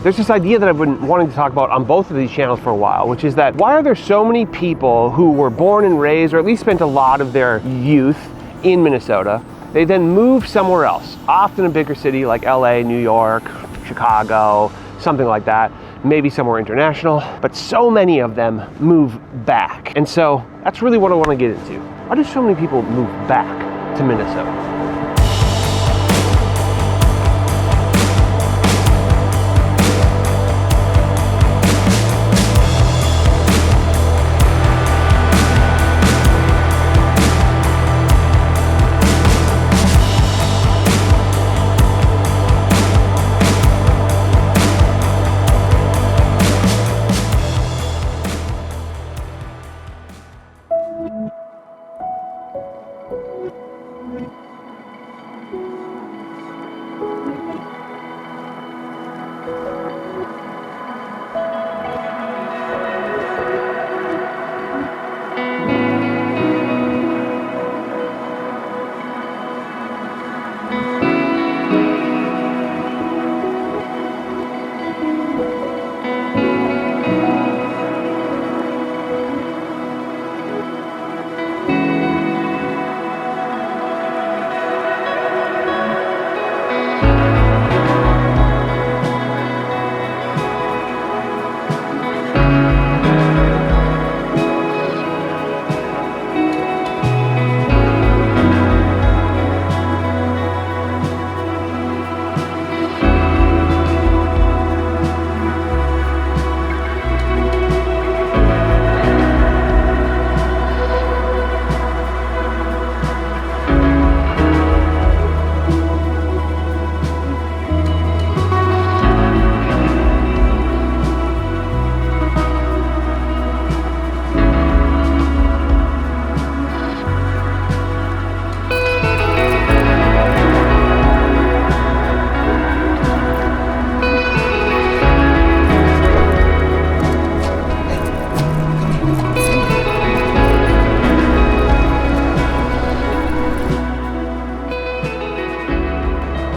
There's this idea that I've been wanting to talk about on both of these channels for a while, which is that why are there so many people who were born and raised, or at least spent a lot of their youth in Minnesota, they then move somewhere else, often a bigger city like LA, New York, Chicago, something like that, maybe somewhere international, but so many of them move back. And so that's really what I want to get into. Why do so many people move back to Minnesota?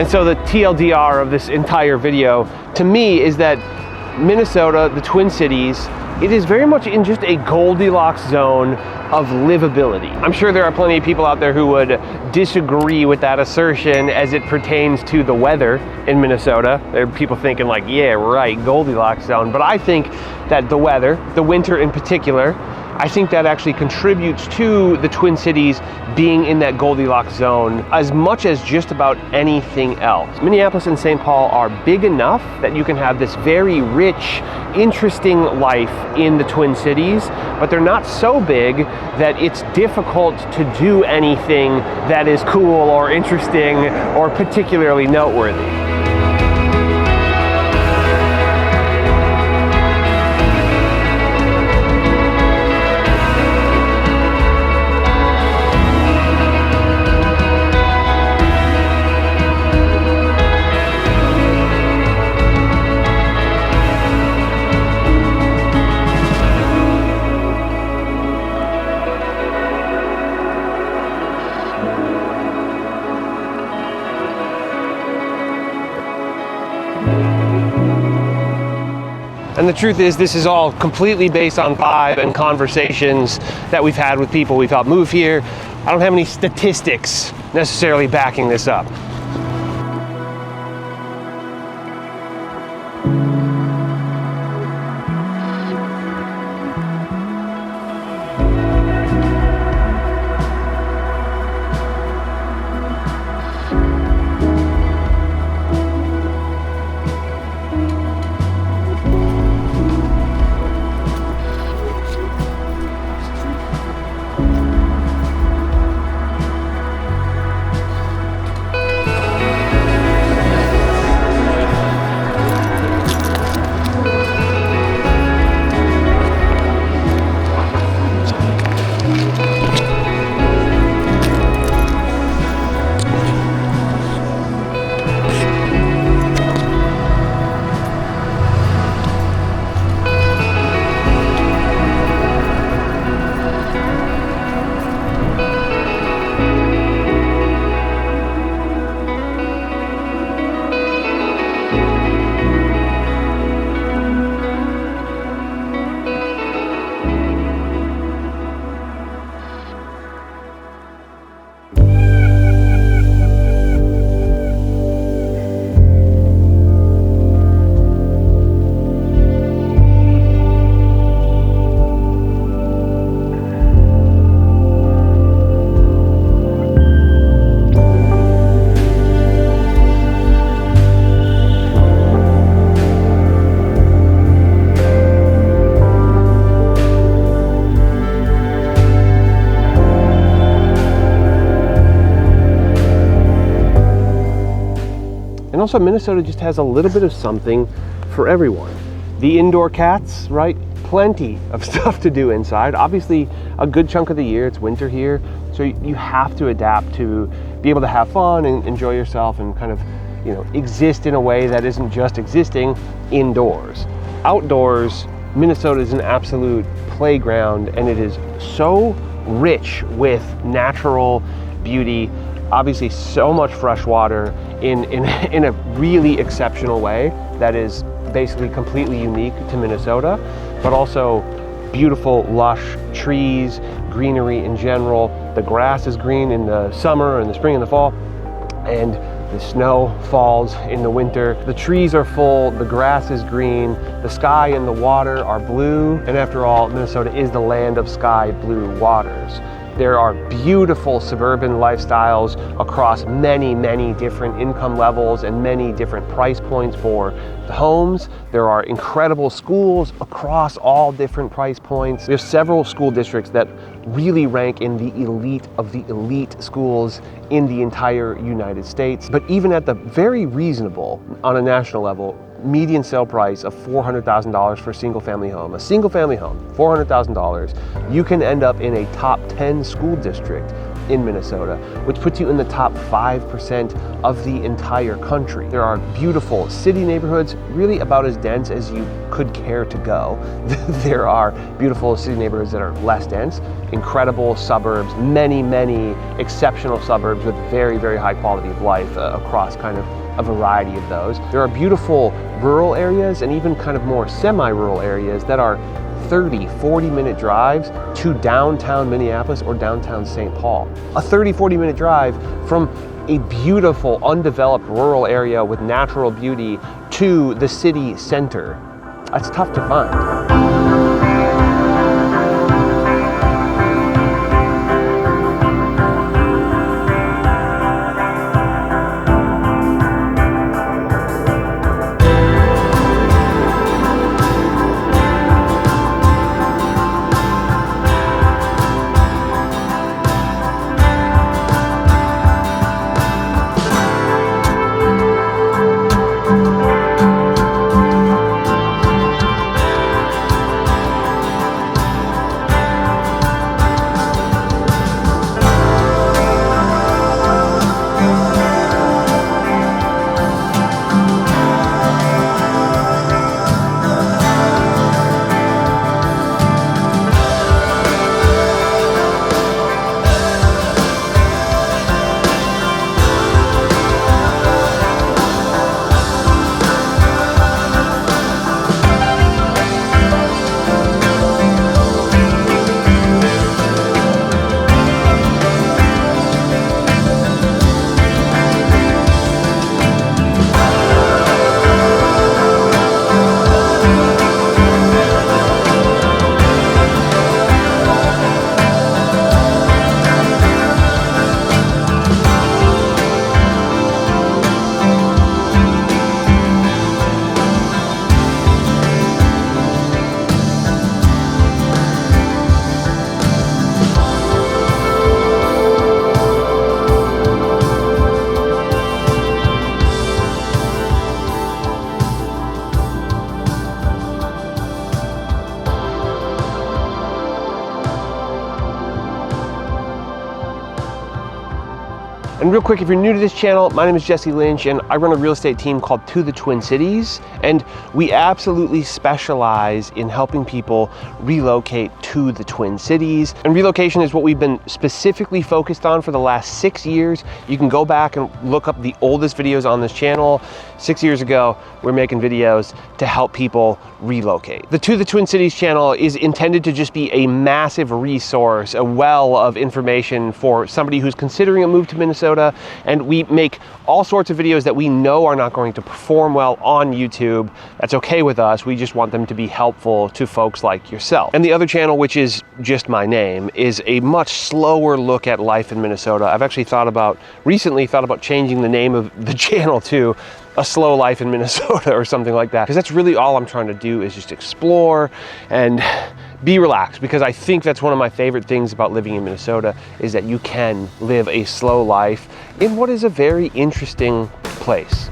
And so the TLDR of this entire video, to me, is that Minnesota, the Twin Cities, it is very much in just a Goldilocks zone of livability. I'm sure there are plenty of people out there who would disagree with that assertion as it pertains to the weather in Minnesota. There are people thinking like, yeah, right, Goldilocks zone. But I think that the weather, the winter in particular, I think that actually contributes to the Twin Cities being in that Goldilocks zone as much as just about anything else. Minneapolis and St. Paul are big enough that you can have this very rich, interesting life in the Twin Cities, but they're not so big that it's difficult to do anything that is cool or interesting or particularly noteworthy. And the truth is, this is all completely based on vibe and conversations that we've had with people we've helped move here. I don't have any statistics necessarily backing this up. And also Minnesota just has a little bit of something for everyone. The indoor cats, right? Plenty of stuff to do inside. Obviously, a good chunk of the year, it's winter here, so you have to adapt to be able to have fun and enjoy yourself and kind of, you know, exist in a way that isn't just existing indoors. Outdoors, Minnesota is an absolute playground, and it is so rich with natural beauty. Obviously, so much fresh water in a really exceptional way that is basically completely unique to Minnesota, but also beautiful, lush trees, greenery in general. The grass is green in the summer and the spring and the fall, and the snow falls in the winter. The trees are full, the grass is green, the sky and the water are blue, and after all, Minnesota is the land of sky blue waters. There are beautiful suburban lifestyles across many, many different income levels and many different price points for the homes. There are incredible schools across all different price points. There's several school districts that really rank in the elite of the elite schools in the entire United States. But even at the very reasonable, on a national level, median sale price of $400,000 for a single family home, $400,000, you can end up in a top 10 school district in Minnesota, which puts you in the top 5% of the entire country. There are beautiful city neighborhoods, really about as dense as you could care to go. There are beautiful city neighborhoods that are less dense, incredible suburbs, many, many exceptional suburbs with very, very high quality of life across kind of a variety of those. There are beautiful rural areas and even kind of more semi-rural areas that are 30, 40-minute drives to downtown Minneapolis or downtown St. Paul. A 30, 40-minute drive from a beautiful, undeveloped rural area with natural beauty to the city center. That's tough to find. And real quick, if you're new to this channel, my name is Jesse Lynch and I run a real estate team called To the Twin Cities. And we absolutely specialize in helping people relocate to the Twin Cities. And relocation is what we've been specifically focused on for the last 6 years. You can go back and look up the oldest videos on this channel. 6 years ago, we're making videos to help people relocate. The To the Twin Cities channel is intended to just be a massive resource, a well of information for somebody who's considering a move to Minnesota. And we make all sorts of videos that we know are not going to perform well on YouTube. That's okay with us. We just want them to be helpful to folks like yourself. And the other channel, which is just my name, is a much slower look at life in Minnesota. I've actually recently thought about changing the name of the channel to A Slow Life in Minnesota or something like that, because that's really all I'm trying to do is just explore and be relaxed, because I think that's one of my favorite things about living in Minnesota is that you can live a slow life in what is a very interesting place.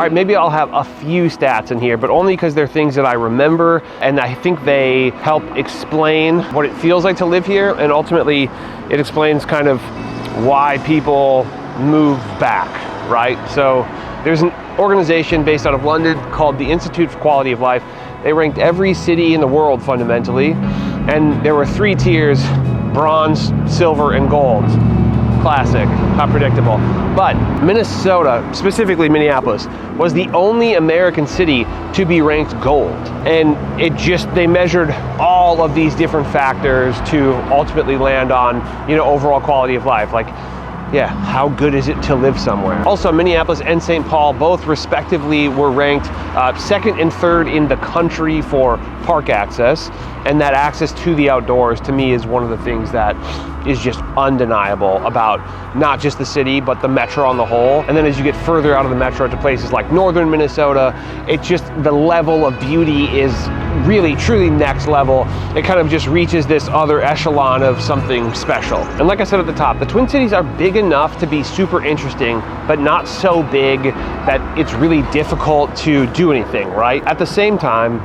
right, maybe I'll have a few stats in here, but only because they're things that I remember, and I think they help explain what it feels like to live here, and ultimately it explains kind of why people move back, right? So there's an organization based out of London called the Institute for Quality of Life. They ranked every city in the world fundamentally, and there were 3 tiers: bronze, silver, and gold. Classic, how predictable. But Minnesota, specifically Minneapolis, was the only American city to be ranked gold. And they measured all of these different factors to ultimately land on, overall quality of life. Like, yeah, how good is it to live somewhere? Also, Minneapolis and St. Paul both respectively were ranked 2nd and 3rd in the country for park access. And that access to the outdoors, to me, is one of the things that is just undeniable about not just the city, but the metro on the whole. And then as you get further out of the metro to places like northern Minnesota, the level of beauty is really, truly next level. It kind of just reaches this other echelon of something special. And like I said at the top, the Twin Cities are big enough to be super interesting, but not so big that it's really difficult to do anything, right? At the same time,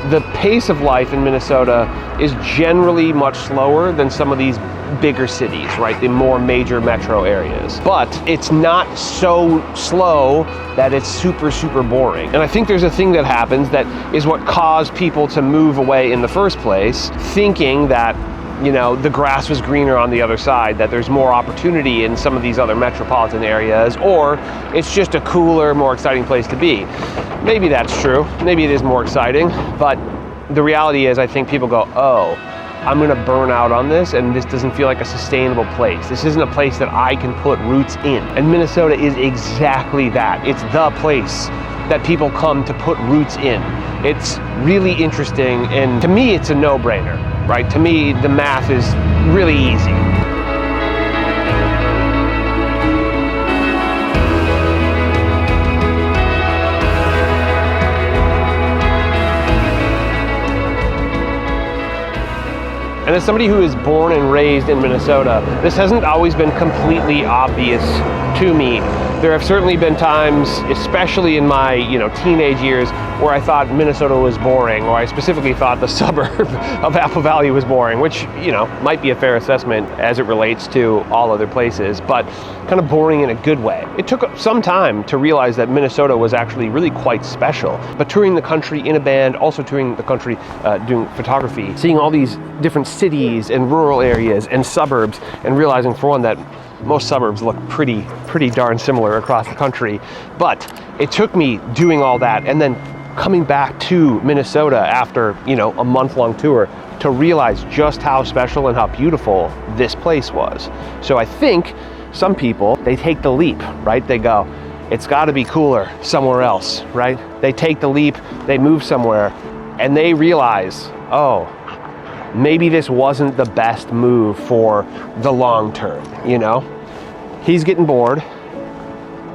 the pace of life in Minnesota is generally much slower than some of these bigger cities, right? The more major metro areas. But it's not so slow that it's super, super boring. And I think there's a thing that happens that is what caused people to move away in the first place, thinking that the grass was greener on the other side, that there's more opportunity in some of these other metropolitan areas, or it's just a cooler, more exciting place to be. Maybe that's true. Maybe it is more exciting, but the reality is I think people go, oh, I'm gonna burn out on this, and this doesn't feel like a sustainable place. This isn't a place that I can put roots in. And Minnesota is exactly that. It's the place that people come to put roots in. It's really interesting, and to me, it's a no-brainer, right? To me, the math is really easy. And as somebody who is born and raised in Minnesota, this hasn't always been completely obvious to me. There have certainly been times, especially in my teenage years, where I thought Minnesota was boring, or I specifically thought the suburb of Apple Valley was boring, which might be a fair assessment as it relates to all other places, but kind of boring in a good way. It took some time to realize that Minnesota was actually really quite special. But touring the country in a band, also touring the country doing photography, seeing all these different cities and rural areas and suburbs, and realizing, for one, that most suburbs look pretty darn similar across the country. But it took me doing all that and then coming back to Minnesota after a month-long tour to realize just how special and how beautiful this place was. So I think some people, they take the leap, right? They go, it's got to be cooler somewhere else, right? They take the leap, they move somewhere, and they realize, oh, maybe this wasn't the best move for the long term, He's getting bored,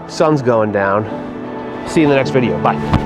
sun's going down. See you in the next video, bye.